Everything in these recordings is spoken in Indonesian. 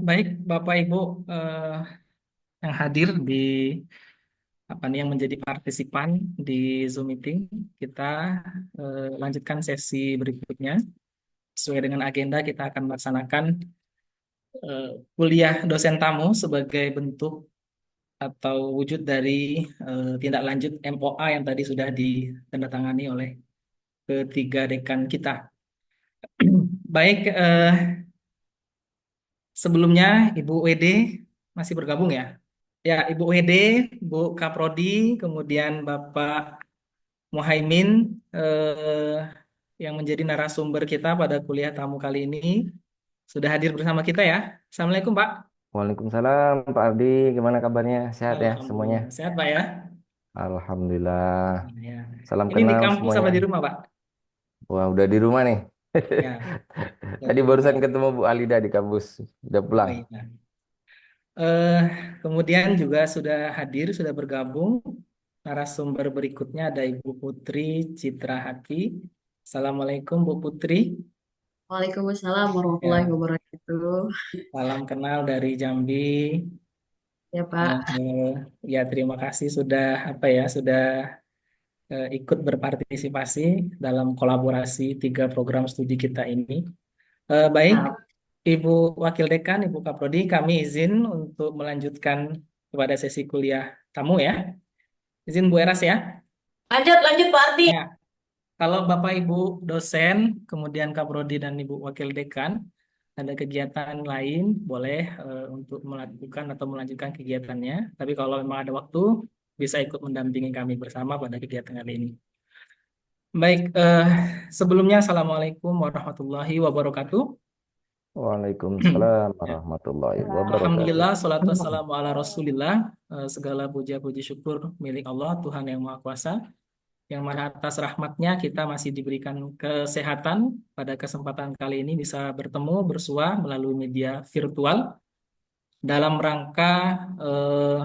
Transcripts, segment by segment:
Baik, Bapak Ibu eh, yang hadir di apa nih yang menjadi partisipan di Zoom meeting, kita lanjutkan sesi berikutnya. Sesuai dengan agenda, kita akan melaksanakan eh, kuliah dosen tamu sebagai bentuk atau wujud dari tindak lanjut MOA yang tadi sudah ditandatangani oleh ketiga dekan kita. Baik, sebelumnya Ibu WD masih bergabung ya? Ya, Ibu WD, Bu Kaprodi, kemudian Bapak Muhaimin eh, yang menjadi narasumber kita pada kuliah tamu kali ini sudah hadir bersama kita ya. Assalamualaikum Pak. Waalaikumsalam Pak Ardi, gimana kabarnya? Sehat ya semuanya? Alhamdulillah. Sehat Pak ya? Alhamdulillah. Ya. Salam Ini di kenal kampus apa semuanya. di rumah Pak? Wah, udah di rumah nih. Ya, Tadi dari rumah barusan ya. ketemu Bu Alida di kampus. Udah Oh pulang. iya. Eh, kemudian juga sudah hadir, sudah bergabung narasumber berikutnya ada Ibu Putri Citra Hati. Assalamualaikum Bu Putri. Waalaikumsalam warahmatullahi Ya, wabarakatuh. salam kenal dari Jambi. Ya Pak. Ya, terima kasih sudah apa ya sudah ikut berpartisipasi dalam kolaborasi tiga program studi kita ini. Baik, Nah, Ibu Wakil Dekan, Ibu Kaprodi, kami izin untuk melanjutkan kepada sesi kuliah tamu ya. Izin Bu Eras ya. lanjut lanjut Pak Ardi. Ya, kalau Bapak Ibu dosen, kemudian Kaprodi dan Ibu Wakil Dekan ada kegiatan lain, boleh untuk melakukan atau melanjutkan kegiatannya. Tapi kalau memang ada waktu, bisa ikut mendampingi kami bersama pada kegiatan kali ini. Baik, sebelumnya Assalamualaikum warahmatullahi wabarakatuh. Waalaikumsalam Ya. warahmatullahi wabarakatuh. Alhamdulillah, salatu wassalamu ala Rasulillah. Segala puja puji syukur milik Allah, Tuhan yang Maha Kuasa, yang mana atas rahmatnya kita masih diberikan kesehatan pada kesempatan kali ini bisa bertemu, bersua melalui media virtual dalam rangka eh,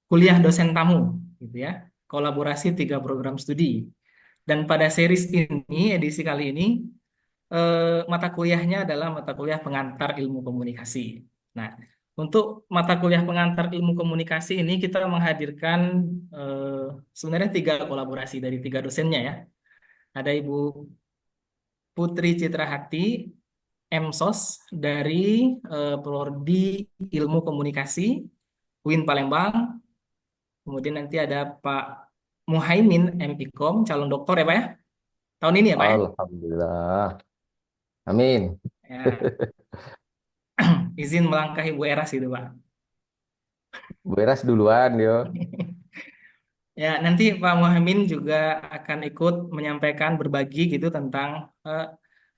kuliah dosen tamu, gitu ya, kolaborasi tiga program studi. Dan pada series ini, edisi kali ini, mata kuliahnya adalah mata kuliah pengantar ilmu komunikasi. Nah, untuk mata kuliah pengantar ilmu komunikasi ini kita menghadirkan eh, sebenarnya tiga kolaborasi dari tiga dosennya ya. Ada Ibu Putri Citra Hati, MSOS dari Prodi Ilmu Komunikasi UIN Palembang. Kemudian nanti ada Pak Muhaimin MIKOM, calon doktor ya Pak ya. Tahun ini ya Pak ya. Alhamdulillah. Amin. Ya, izin melangkahi Bu Eras itu Pak. Beres duluan, yo. Ya, nanti Pak Muhammad juga akan ikut menyampaikan berbagi gitu tentang eh,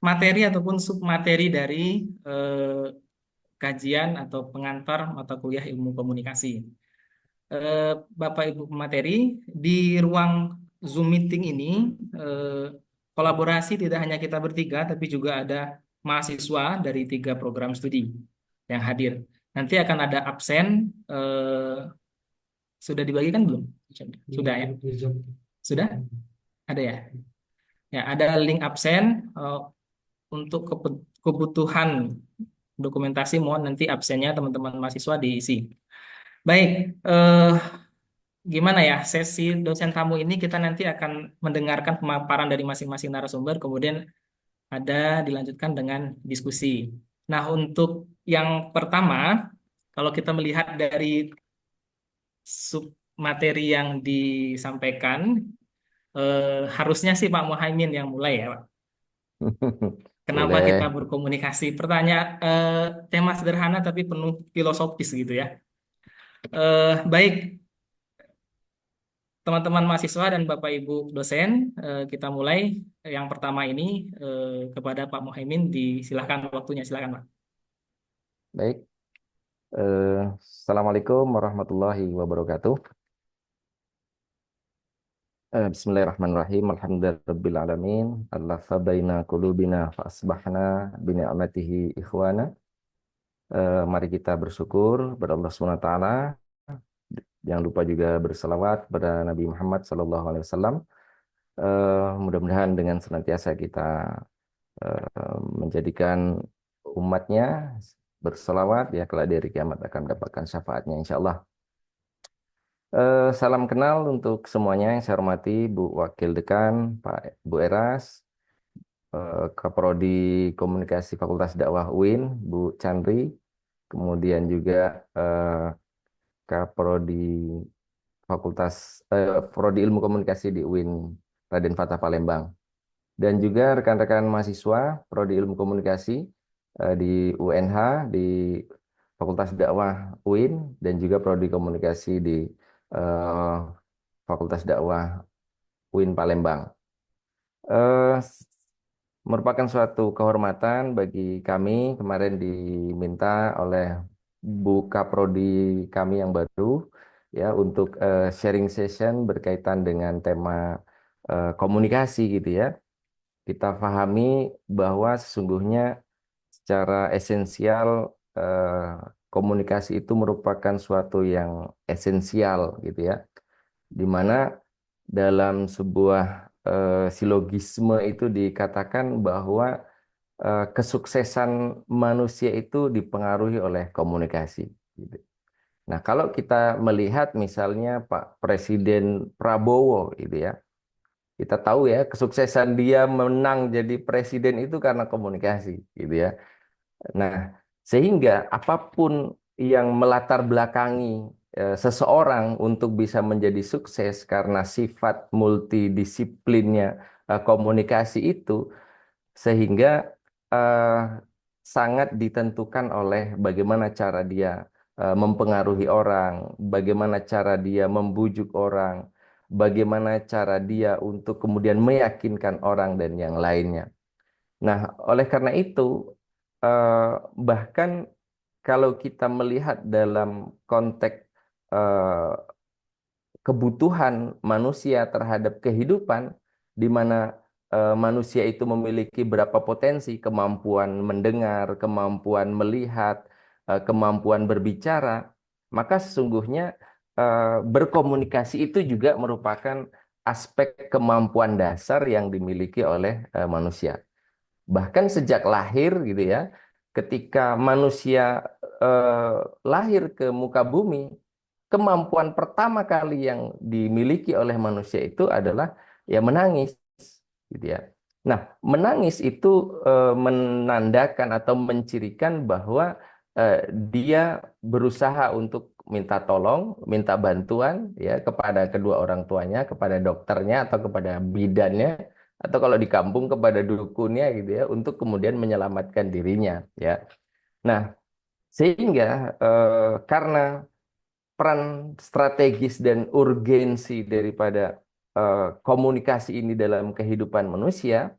materi ataupun submateri dari eh, kajian atau pengantar mata kuliah ilmu komunikasi. Eh, Bapak Ibu pemateri, di ruang Zoom meeting ini eh, kolaborasi tidak hanya kita bertiga, tapi juga ada mahasiswa dari tiga program studi yang hadir. Nanti akan ada absen, sudah dibagikan belum? Sudah ya? Sudah? Ada ya? Ya, ada link absen untuk kebutuhan dokumentasi. Mohon nanti absennya teman-teman mahasiswa diisi. Baik, gimana ya sesi dosen tamu ini kita nanti akan mendengarkan pemaparan dari masing-masing narasumber, kemudian ada dilanjutkan dengan diskusi. Nah, untuk yang pertama, kalau kita melihat dari sub materi yang disampaikan, harusnya sih Pak Muhaimin yang mulai ya, Pak. Kenapa kita Boleh. berkomunikasi? Pertanyaan tema sederhana tapi penuh filosofis gitu ya. Baik, teman-teman mahasiswa dan Bapak Ibu dosen, kita mulai yang pertama ini kepada Pak Muhaimin. Disilahkan waktunya, silakan Pak. Baik. Eh, Assalamualaikum warahmatullahi wabarakatuh. Bismillahirrahmanirrahim. Alhamdulillahirabbil alamin. Allafa baina qulubina fa asbahna bi ni'matihi ikhwana. Mari kita bersyukur kepada Allah Subhanahu wa taala. Jangan lupa juga berselawat kepada Nabi Muhammad sallallahu alaihi wasallam. Mudah-mudahan dengan senantiasa kita menjadikan umatnya berselawat, ya kelak di hari kiamat akan mendapatkan syafaatnya insya Allah. Salam kenal untuk semuanya yang saya hormati Bu Wakil Dekan, Pak Bu Eras, Kaprodi Komunikasi Fakultas Dakwah UIN, Bu Chandri, kemudian juga eh, Kaprodi Prodi Ilmu Komunikasi di UIN Raden Fatah Palembang, dan juga rekan-rekan mahasiswa Prodi Ilmu Komunikasi di UNH, di Fakultas Dakwah UIN, dan juga Prodi Komunikasi di eh, Fakultas Dakwah UIN Palembang. Eh, Merupakan suatu kehormatan bagi kami, kemarin diminta oleh Bu Kaprodi kami yang baru, ya, untuk sharing session berkaitan dengan tema komunikasi gitu ya. Kita pahami bahwa sesungguhnya secara esensial komunikasi itu merupakan suatu yang esensial gitu ya, di mana dalam sebuah silogisme itu dikatakan bahwa kesuksesan manusia itu dipengaruhi oleh komunikasi, gitu. Nah, kalau kita melihat misalnya Pak Presiden Prabowo itu ya, kita tahu ya kesuksesan dia menang jadi presiden itu karena komunikasi gitu ya. Nah, sehingga apapun yang melatar belakangi seseorang untuk bisa menjadi sukses karena sifat multidisiplinnya komunikasi itu, sehingga eh, sangat ditentukan oleh bagaimana cara dia mempengaruhi orang, bagaimana cara dia membujuk orang, bagaimana cara dia untuk kemudian meyakinkan orang dan yang lainnya. Nah, oleh karena itu, eh, bahkan kalau kita melihat dalam konteks eh, kebutuhan manusia terhadap kehidupan, di mana manusia itu memiliki berapa potensi, kemampuan mendengar, kemampuan melihat, kemampuan berbicara, maka sesungguhnya berkomunikasi itu juga merupakan aspek kemampuan dasar yang dimiliki oleh manusia. Bahkan sejak lahir gitu ya, ketika manusia eh, lahir ke muka bumi, kemampuan pertama kali yang dimiliki oleh manusia itu adalah ya menangis, gitu ya. Nah, menangis itu menandakan atau mencirikan bahwa dia berusaha untuk minta tolong, minta bantuan ya kepada kedua orang tuanya, kepada dokternya atau kepada bidannya, atau kalau di kampung kepada dukunnya gitu ya, untuk kemudian menyelamatkan dirinya ya. Nah, sehingga karena peran strategis dan urgensi daripada komunikasi ini dalam kehidupan manusia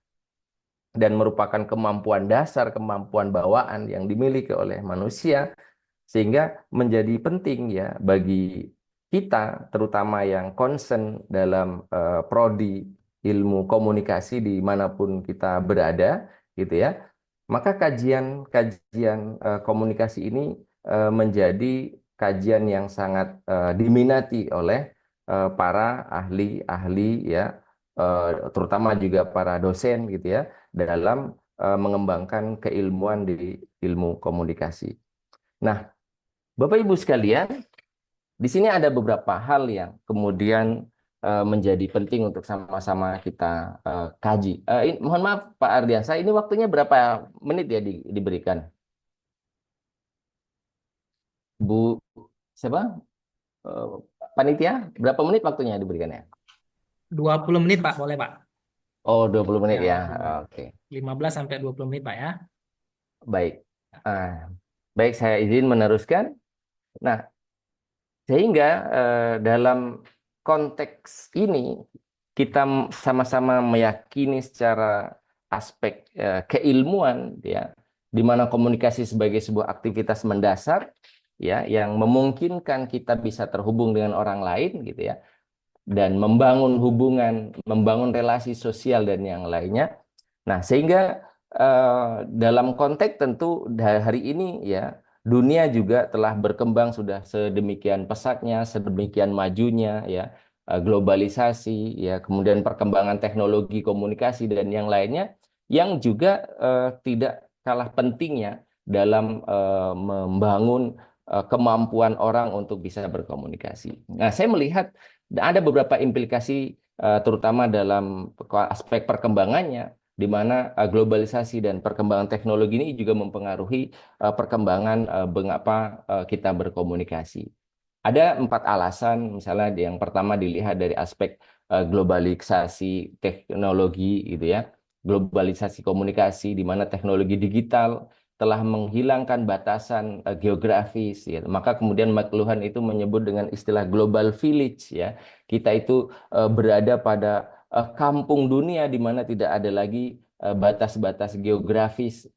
dan merupakan kemampuan dasar, kemampuan bawaan yang dimiliki oleh manusia, sehingga menjadi penting ya bagi kita, terutama yang concern dalam prodi ilmu komunikasi dimanapun kita berada, gitu ya. Maka kajian-kajian komunikasi ini menjadi kajian yang sangat diminati oleh para ahli-ahli ya, terutama juga para dosen gitu ya, dalam mengembangkan keilmuan di ilmu komunikasi. Nah, Bapak Ibu sekalian, di sini ada beberapa hal yang kemudian menjadi penting untuk sama-sama kita kaji. Mohon maaf Pak Ardiansa, ini waktunya berapa menit ya diberikan? Bu siapa? Eh, Panitia, berapa menit waktunya diberikan ya? 20 menit Pak, boleh Pak? Oh, 20 menit Ya, ya. 20 menit. Oke, 15 sampai 20 menit Pak ya. baik. Ah, baik, saya izin meneruskan. Nah, sehingga dalam konteks ini kita sama-sama meyakini secara aspek keilmuan ya, di mana komunikasi sebagai sebuah aktivitas mendasar ya yang memungkinkan kita bisa terhubung dengan orang lain gitu ya, dan membangun hubungan, membangun relasi sosial dan yang lainnya. Nah, sehingga dalam konteks tentu hari ini ya, dunia juga telah berkembang sudah sedemikian pesatnya, sedemikian majunya ya, globalisasi ya, kemudian perkembangan teknologi komunikasi dan yang lainnya yang juga tidak kalah pentingnya dalam membangun kemampuan orang untuk bisa berkomunikasi. Nah, saya melihat ada beberapa implikasi terutama dalam aspek perkembangannya, di mana globalisasi dan perkembangan teknologi ini juga mempengaruhi perkembangan mengapa kita berkomunikasi. Ada 4 alasan, misalnya yang pertama dilihat dari aspek globalisasi teknologi, gitu ya, globalisasi komunikasi, di mana teknologi digital telah menghilangkan batasan geografis, ya. Maka kemudian McLuhan itu menyebut dengan istilah global village, ya. Kita itu berada pada kampung dunia di mana tidak ada lagi batas-batas geografis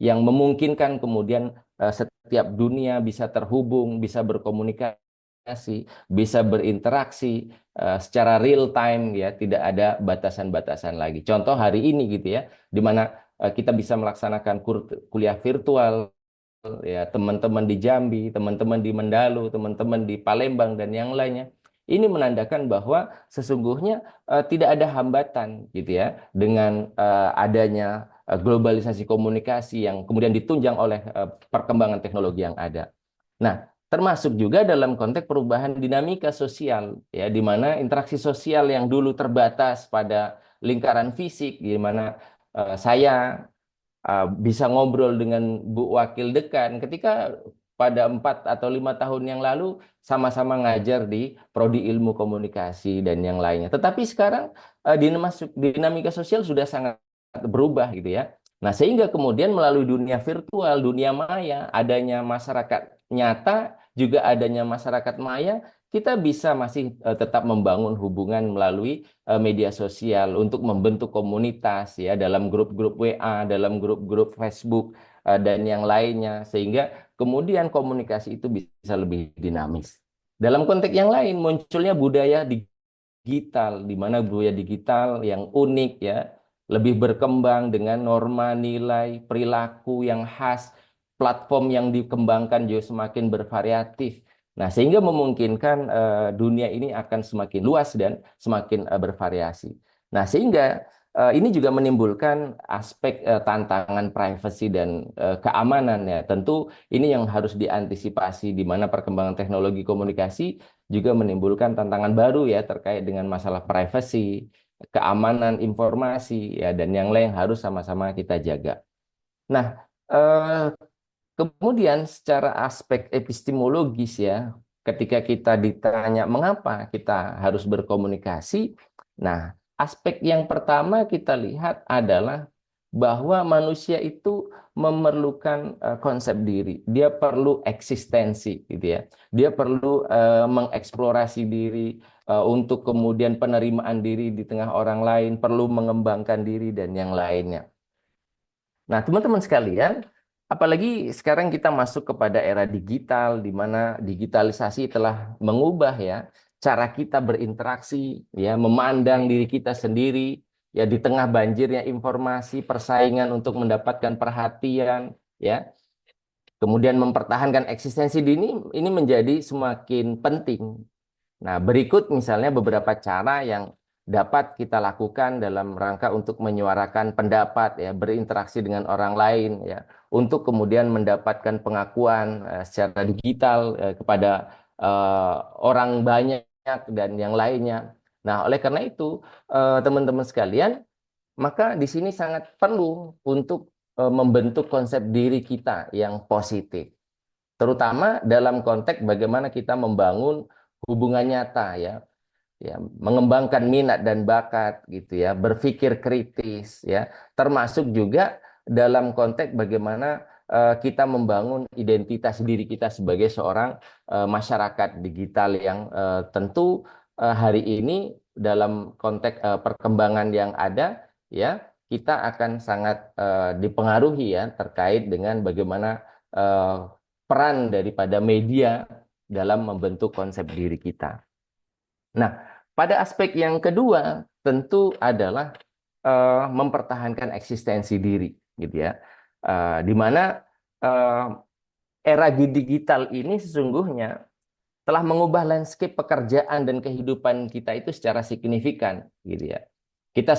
yang memungkinkan kemudian setiap dunia bisa terhubung, bisa berkomunikasi, bisa berinteraksi secara real time, ya, tidak ada batasan-batasan lagi. Contoh hari ini gitu ya, di mana kita bisa melaksanakan kuliah virtual, ya, teman-teman di Jambi, teman-teman di Mandalu, teman-teman di Palembang dan yang lainnya. Ini menandakan bahwa sesungguhnya tidak ada hambatan gitu ya dengan adanya globalisasi komunikasi yang kemudian ditunjang oleh perkembangan teknologi yang ada. Nah, termasuk juga dalam konteks perubahan dinamika sosial, ya, di mana interaksi sosial yang dulu terbatas pada lingkaran fisik, di mana saya bisa ngobrol dengan Bu Wakil Dekan ketika pada 4 atau 5 tahun yang lalu sama-sama ngajar di Prodi Ilmu Komunikasi dan yang lainnya. Tetapi sekarang dinamika sosial sudah sangat berubah gitu ya. Nah, sehingga kemudian melalui dunia virtual, dunia maya, adanya masyarakat nyata, juga adanya masyarakat maya, kita bisa masih tetap membangun hubungan melalui media sosial untuk membentuk komunitas, ya, dalam grup-grup WA, dalam grup-grup Facebook dan yang lainnya, sehingga kemudian komunikasi itu bisa lebih dinamis. Dalam konteks yang lain munculnya budaya digital, di mana budaya digital yang unik, ya, lebih berkembang dengan norma nilai perilaku yang khas, platform yang dikembangkan juga semakin bervariatif. Nah, sehingga memungkinkan dunia ini akan semakin luas dan semakin bervariasi. Nah, sehingga ini juga menimbulkan aspek tantangan privasi dan keamanan, ya. Tentu ini yang harus diantisipasi, di mana perkembangan teknologi komunikasi juga menimbulkan tantangan baru, ya, terkait dengan masalah privasi, keamanan informasi, ya, dan yang lain harus sama-sama kita jaga. Nah, kemudian secara aspek epistemologis, ya, ketika kita ditanya mengapa kita harus berkomunikasi, nah, aspek yang pertama kita lihat adalah bahwa manusia itu memerlukan konsep diri. Dia perlu eksistensi, gitu ya. Dia perlu mengeksplorasi diri untuk kemudian penerimaan diri di tengah orang lain, perlu mengembangkan diri dan yang lainnya. Nah, teman-teman sekalian, apalagi sekarang kita masuk kepada era digital, di mana digitalisasi telah mengubah, ya, cara kita berinteraksi, ya, memandang diri kita sendiri, ya, di tengah banjirnya informasi, persaingan untuk mendapatkan perhatian, ya, kemudian mempertahankan eksistensi diri ini menjadi semakin penting. Nah, berikut misalnya beberapa cara yang dapat kita lakukan dalam rangka untuk menyuarakan pendapat, ya, berinteraksi dengan orang lain, ya, untuk kemudian mendapatkan pengakuan secara digital kepada orang banyak dan yang lainnya. Nah, oleh karena itu, teman-teman sekalian, maka di sini sangat perlu untuk membentuk konsep diri kita yang positif, terutama dalam konteks bagaimana kita membangun hubungan nyata, ya, ya, mengembangkan minat dan bakat, gitu ya, berpikir kritis, ya, termasuk juga dalam konteks bagaimana kita membangun identitas diri kita sebagai seorang masyarakat digital yang tentu hari ini dalam konteks perkembangan yang ada, ya, kita akan sangat dipengaruhi, ya, terkait dengan bagaimana peran daripada media dalam membentuk konsep diri kita. Nah, pada aspek yang kedua tentu adalah mempertahankan eksistensi diri, gitu ya. Di mana era digital ini sesungguhnya telah mengubah landscape pekerjaan dan kehidupan kita itu secara signifikan, gitu ya. Kita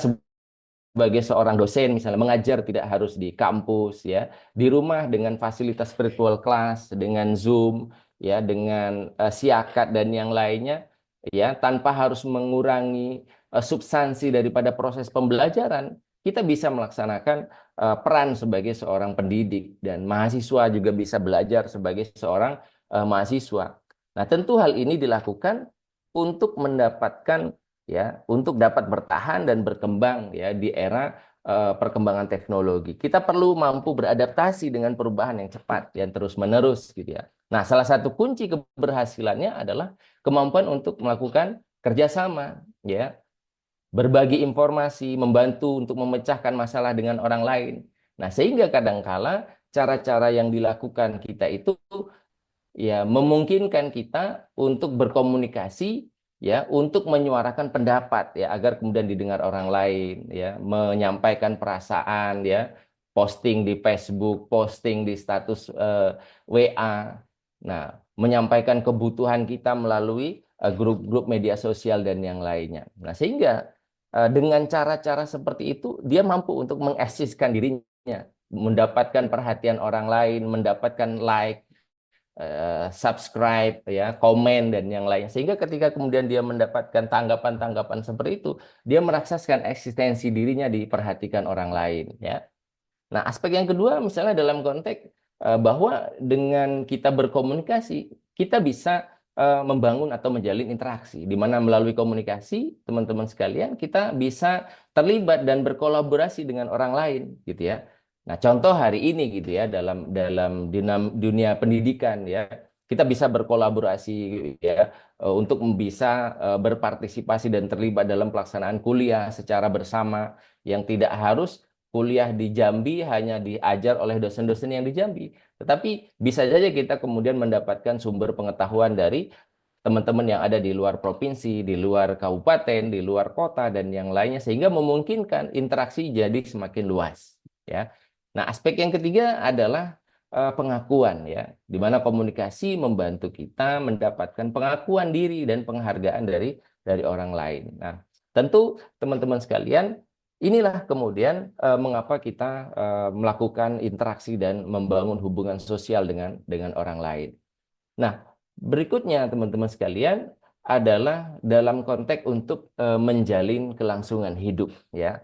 sebagai seorang dosen misalnya mengajar tidak harus di kampus ya, di rumah dengan fasilitas virtual class, dengan Zoom ya, dengan Siakat dan yang lainnya ya, tanpa harus mengurangi substansi daripada proses pembelajaran, kita bisa melaksanakan peran sebagai seorang pendidik dan mahasiswa juga bisa belajar sebagai seorang mahasiswa. Nah, tentu hal ini dilakukan untuk mendapatkan ya, untuk dapat bertahan dan berkembang ya di era perkembangan teknologi. Kita perlu mampu beradaptasi dengan perubahan yang cepat yang terus-menerus gitu ya. Nah, salah satu kunci keberhasilannya adalah kemampuan untuk melakukan kerjasama ya, berbagi informasi, membantu untuk memecahkan masalah dengan orang lain. Nah, sehingga kadangkala cara-cara yang dilakukan kita itu ya memungkinkan kita untuk berkomunikasi ya, untuk menyuarakan pendapat ya agar kemudian didengar orang lain ya, menyampaikan perasaan ya, posting di Facebook, posting di status WA. Nah, menyampaikan kebutuhan kita melalui grup-grup media sosial dan yang lainnya. Nah, sehingga dengan cara-cara seperti itu dia mampu untuk mengeksiskan dirinya, mendapatkan perhatian orang lain, mendapatkan like, subscribe, ya, komen dan yang lain. Sehingga ketika kemudian dia mendapatkan tanggapan-tanggapan seperti itu, dia merasakan eksistensi dirinya diperhatikan orang lain, ya. Nah, aspek yang kedua misalnya dalam konteks bahwa dengan kita berkomunikasi, kita bisa membangun atau menjalin interaksi, di mana melalui komunikasi, teman-teman sekalian, kita bisa terlibat dan berkolaborasi dengan orang lain, gitu ya. Nah, contoh hari ini gitu ya, dalam dalam dunia pendidikan ya, kita bisa berkolaborasi ya, untuk bisa berpartisipasi dan terlibat dalam pelaksanaan kuliah secara bersama yang tidak harus kuliah di Jambi hanya diajar oleh dosen-dosen yang di Jambi, tetapi bisa saja kita kemudian mendapatkan sumber pengetahuan dari teman-teman yang ada di luar provinsi, di luar kabupaten, di luar kota dan yang lainnya, sehingga memungkinkan interaksi jadi semakin luas ya. Nah, aspek yang ketiga adalah pengakuan ya, di mana komunikasi membantu kita mendapatkan pengakuan diri dan penghargaan dari orang lain. Nah, tentu teman-teman sekalian, inilah kemudian mengapa kita melakukan interaksi dan membangun hubungan sosial dengan orang lain. Nah, berikutnya teman-teman sekalian adalah dalam konteks untuk menjalin kelangsungan hidup ya.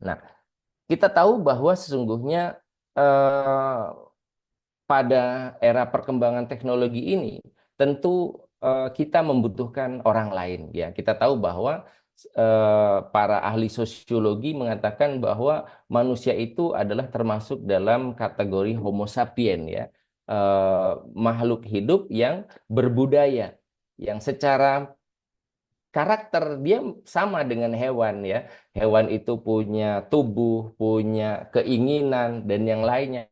Nah, kita tahu bahwa sesungguhnya eh, pada era perkembangan teknologi ini tentu kita membutuhkan orang lain ya. Kita tahu bahwa para ahli sosiologi mengatakan bahwa manusia itu adalah termasuk dalam kategori Homo sapien ya. Makhluk hidup yang berbudaya, yang secara karakter dia sama dengan hewan ya. Hewan itu punya tubuh, punya keinginan dan yang lainnya.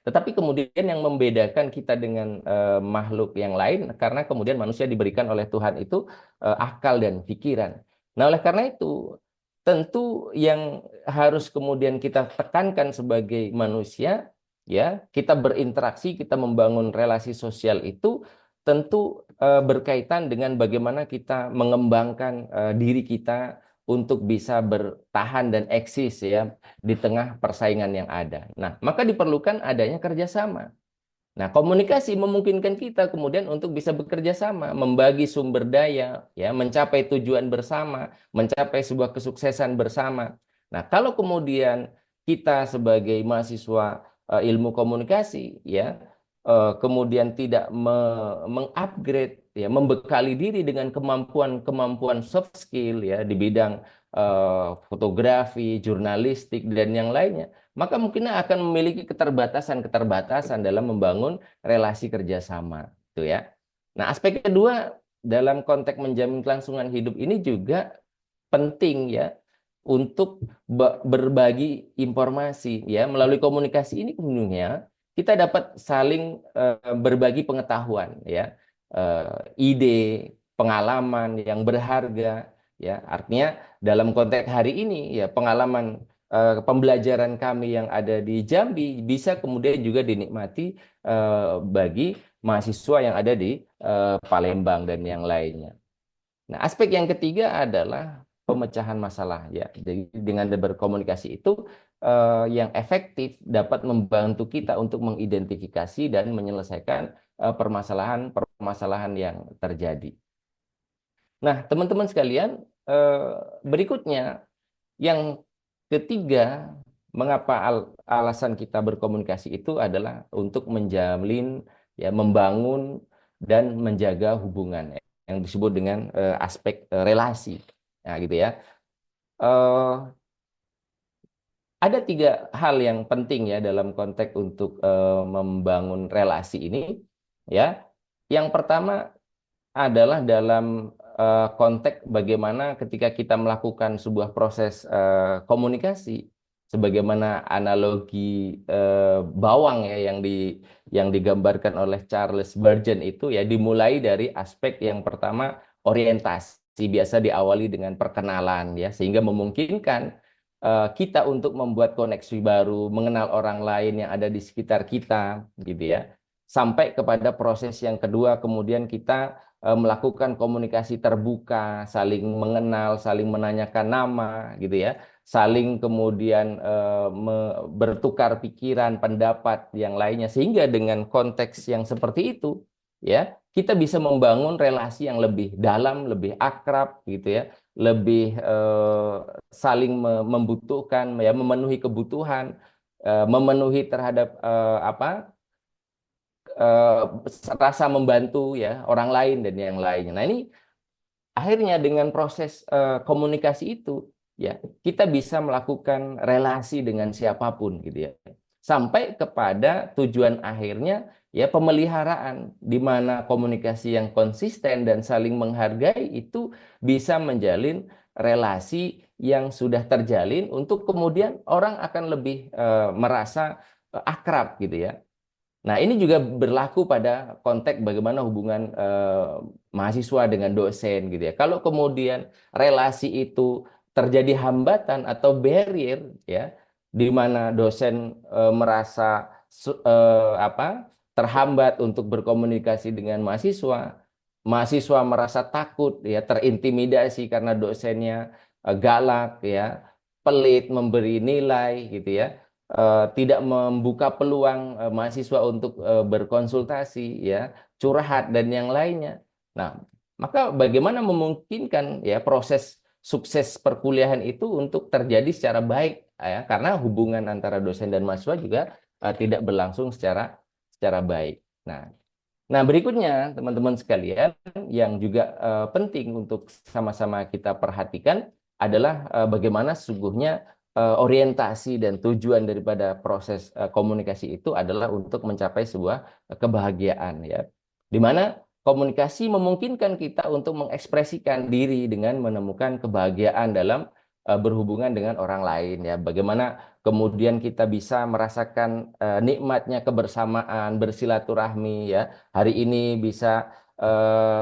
Tetapi kemudian yang membedakan kita dengan makhluk yang lain karena kemudian manusia diberikan oleh Tuhan itu akal dan pikiran. Nah, oleh karena itu tentu yang harus kemudian kita tekankan sebagai manusia ya, kita berinteraksi, kita membangun relasi sosial itu tentu berkaitan dengan bagaimana kita mengembangkan diri kita untuk bisa bertahan dan eksis ya di tengah persaingan yang ada. Nah, maka diperlukan adanya kerjasama. Nah, komunikasi memungkinkan kita kemudian untuk bisa bekerja sama, membagi sumber daya, ya, mencapai tujuan bersama, mencapai sebuah kesuksesan bersama. Nah, kalau kemudian kita sebagai mahasiswa ilmu komunikasi, ya, kemudian tidak mengupgrade, ya, membekali diri dengan kemampuan-kemampuan soft skill, ya, di bidang fotografi, jurnalistik, dan yang lainnya, maka mungkin akan memiliki keterbatasan-keterbatasan dalam membangun relasi kerjasama, itu ya. Nah, aspek kedua dalam konteks menjamin kelangsungan hidup ini juga penting ya untuk berbagi informasi ya, melalui komunikasi ini kemudiannya kita dapat saling berbagi pengetahuan ya, ide, pengalaman yang berharga ya. Artinya dalam konteks hari ini ya, pengalaman pembelajaran kami yang ada di Jambi bisa kemudian juga dinikmati bagi mahasiswa yang ada di Palembang dan yang lainnya. Nah, aspek yang ketiga adalah pemecahan masalah ya. Jadi dengan berkomunikasi itu yang efektif dapat membantu kita untuk mengidentifikasi dan menyelesaikan permasalahan-permasalahan yang terjadi. Nah, teman-teman sekalian, berikutnya yang ketiga, mengapa alasan kita berkomunikasi itu adalah untuk menjalin, ya, membangun dan menjaga hubungan yang disebut dengan aspek relasi, nah, gitu ya. Eh, ada tiga hal yang penting ya dalam konteks untuk membangun relasi ini, ya. Yang pertama adalah dalam konteks bagaimana ketika kita melakukan sebuah proses komunikasi, sebagaimana analogi bawang ya yang digambarkan oleh Charles Burgeon itu ya, dimulai dari aspek yang pertama, orientasi, biasa diawali dengan perkenalan ya, sehingga memungkinkan kita untuk membuat koneksi baru, mengenal orang lain yang ada di sekitar kita gitu ya, sampai kepada proses yang kedua, kemudian kita melakukan komunikasi terbuka, saling mengenal, saling menanyakan nama, gitu ya, saling kemudian bertukar pikiran, pendapat yang lainnya, sehingga dengan konteks yang seperti itu, ya, kita bisa membangun relasi yang lebih dalam, lebih akrab, gitu ya, lebih saling membutuhkan, ya, memenuhi kebutuhan, memenuhi terhadap eh, rasa membantu ya orang lain dan yang lainnya. Nah, ini akhirnya dengan proses komunikasi itu ya, kita bisa melakukan relasi dengan siapapun gitu ya. Sampai kepada tujuan akhirnya ya, pemeliharaan, di mana komunikasi yang konsisten dan saling menghargai itu bisa menjalin relasi yang sudah terjalin, untuk kemudian orang akan lebih merasa akrab gitu ya. Nah, ini juga berlaku pada konteks bagaimana hubungan mahasiswa dengan dosen gitu ya. Kalau kemudian relasi itu terjadi hambatan atau barrier ya, di mana dosen merasa terhambat untuk berkomunikasi dengan mahasiswa, mahasiswa merasa takut ya, terintimidasi karena dosennya galak ya, pelit memberi nilai gitu ya, tidak membuka peluang mahasiswa untuk berkonsultasi ya, curhat dan yang lainnya. Nah, maka bagaimana memungkinkan ya proses sukses perkuliahan itu untuk terjadi secara baik ya, karena hubungan antara dosen dan mahasiswa juga tidak berlangsung secara baik. Nah, berikutnya teman-teman sekalian yang juga penting untuk sama-sama kita perhatikan adalah bagaimana sesungguhnya orientasi dan tujuan daripada proses komunikasi itu adalah untuk mencapai sebuah kebahagiaan ya. Di mana komunikasi memungkinkan kita untuk mengekspresikan diri dengan menemukan kebahagiaan dalam berhubungan dengan orang lain ya. Bagaimana kemudian kita bisa merasakan nikmatnya kebersamaan, bersilaturahmi ya. Hari ini bisa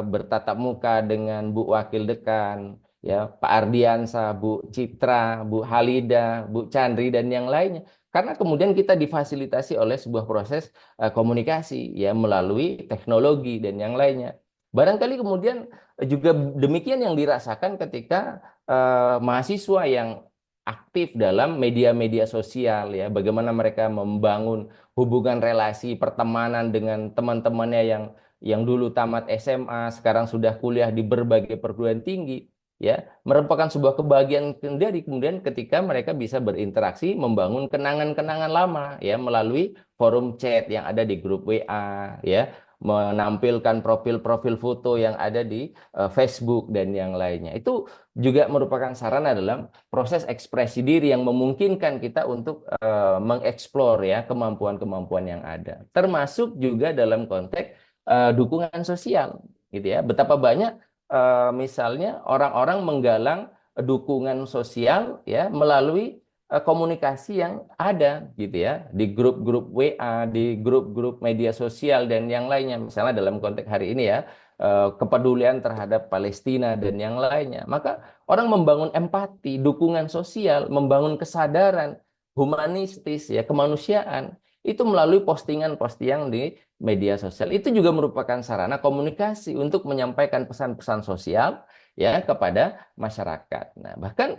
bertatap muka dengan Bu Wakil Dekan, ya, Pak Ardiansah, Bu Citra, Bu Halida, Bu Chandri dan yang lainnya. Karena kemudian kita difasilitasi oleh sebuah proses komunikasi ya, melalui teknologi dan yang lainnya. Barangkali kemudian juga demikian yang dirasakan ketika mahasiswa yang aktif dalam media-media sosial ya, bagaimana mereka membangun hubungan relasi pertemanan dengan teman-temannya yang dulu tamat SMA, sekarang sudah kuliah di berbagai perguruan tinggi ya, merupakan sebuah kebahagiaan sendiri kemudian ketika mereka bisa berinteraksi, membangun kenangan-kenangan lama ya, melalui forum chat yang ada di grup WA ya, menampilkan profil-profil foto yang ada di Facebook dan yang lainnya. Itu juga merupakan sarana dalam proses ekspresi diri yang memungkinkan kita untuk mengeksplor ya kemampuan-kemampuan yang ada. Termasuk juga dalam konteks dukungan sosial gitu ya. Betapa banyak misalnya orang-orang menggalang dukungan sosial ya melalui komunikasi yang ada gitu ya, di grup-grup WA, di grup-grup media sosial dan yang lainnya. Misalnya dalam konteks hari ini ya, kepedulian terhadap Palestina dan yang lainnya. Maka orang membangun empati, dukungan sosial, membangun kesadaran humanistis ya, kemanusiaan itu melalui postingan-postingan di media sosial. Itu juga merupakan sarana komunikasi untuk menyampaikan pesan-pesan sosial ya kepada masyarakat. Nah, bahkan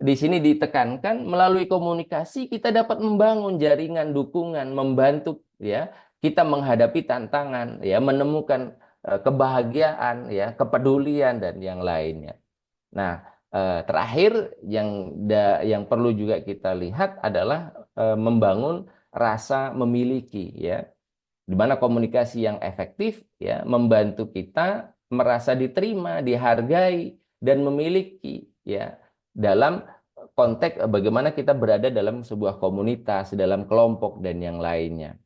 di sini ditekankan melalui komunikasi kita dapat membangun jaringan dukungan, membantu ya kita menghadapi tantangan, ya menemukan kebahagiaan, ya kepedulian dan yang lainnya. Nah, terakhir yang perlu juga kita lihat adalah membangun rasa memiliki, ya di mana komunikasi yang efektif ya membantu kita merasa diterima, dihargai dan memiliki ya dalam konteks bagaimana kita berada dalam sebuah komunitas, dalam kelompok dan yang lainnya.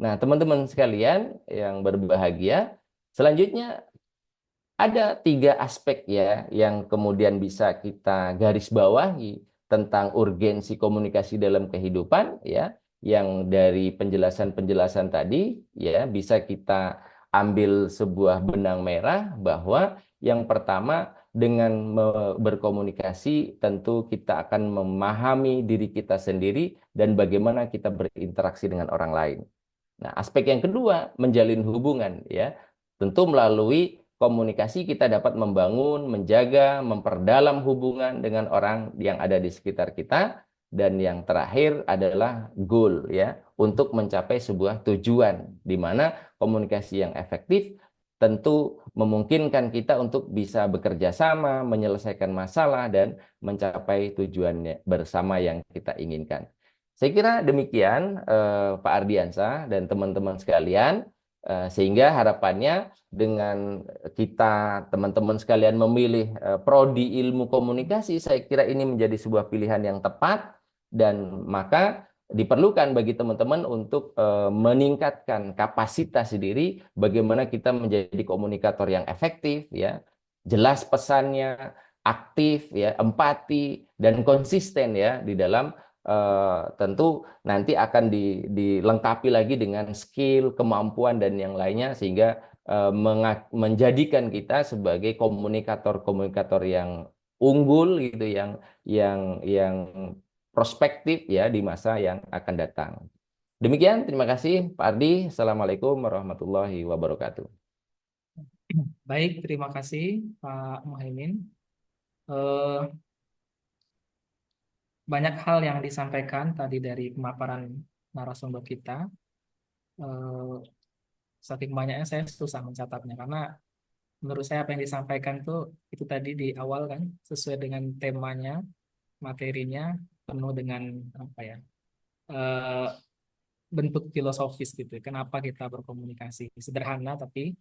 Nah, teman-teman sekalian yang berbahagia, selanjutnya ada 3 aspek ya yang kemudian bisa kita garis bawahi tentang urgensi komunikasi dalam kehidupan ya, yang dari penjelasan-penjelasan tadi ya bisa kita ambil sebuah benang merah bahwa yang pertama dengan berkomunikasi tentu kita akan memahami diri kita sendiri dan bagaimana kita berinteraksi dengan orang lain. Nah, aspek yang kedua menjalin hubungan ya. Tentu melalui komunikasi kita dapat membangun, menjaga, memperdalam hubungan dengan orang yang ada di sekitar kita. Dan yang terakhir adalah goal ya, untuk mencapai sebuah tujuan di mana komunikasi yang efektif tentu memungkinkan kita untuk bisa bekerja sama, menyelesaikan masalah dan mencapai tujuan bersama yang kita inginkan. Saya kira demikian Pak Ardiansah dan teman-teman sekalian. Sehingga harapannya dengan kita teman-teman sekalian memilih prodi ilmu komunikasi, saya kira ini menjadi sebuah pilihan yang tepat dan maka diperlukan bagi teman-teman untuk meningkatkan kapasitas diri bagaimana kita menjadi komunikator yang efektif ya, jelas pesannya, aktif ya, empati dan konsisten ya di dalam tentu nanti akan dilengkapi lagi dengan skill, kemampuan dan yang lainnya sehingga menjadikan kita sebagai komunikator-komunikator yang unggul gitu, yang prospektif ya di masa yang akan datang. Demikian, terima kasih Pak Ardi. Assalamualaikum warahmatullahi wabarakatuh. Baik, terima kasih Pak Muhaimin. Eh, Banyak hal yang disampaikan tadi dari pemaparan narasumber kita. Eh, Saking banyaknya saya susah mencatatnya karena menurut saya apa yang disampaikan tuh itu tadi di awal kan sesuai dengan temanya, materinya penuh dengan apa ya eh, bentuk filosofis gitu. Kenapa kita berkomunikasi? Sederhana tapi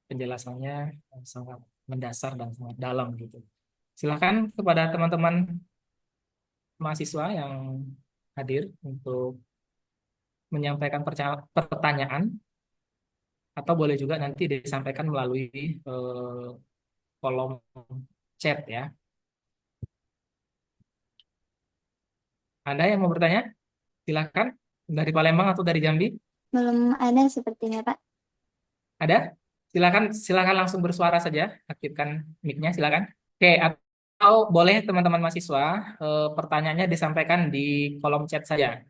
penjelasannya sangat mendasar dan sangat dalam gitu. Silakan kepada teman-teman mahasiswa yang hadir untuk menyampaikan pertanyaan atau boleh juga nanti disampaikan melalui kolom chat ya. Ada yang mau bertanya? Silakan dari Palembang atau dari Jambi? Belum ada sepertinya, Pak. Ada? Silakan silakan langsung bersuara saja. Aktifkan mic-nya silakan. Oke, atau boleh teman-teman mahasiswa pertanyaannya disampaikan di kolom chat saja.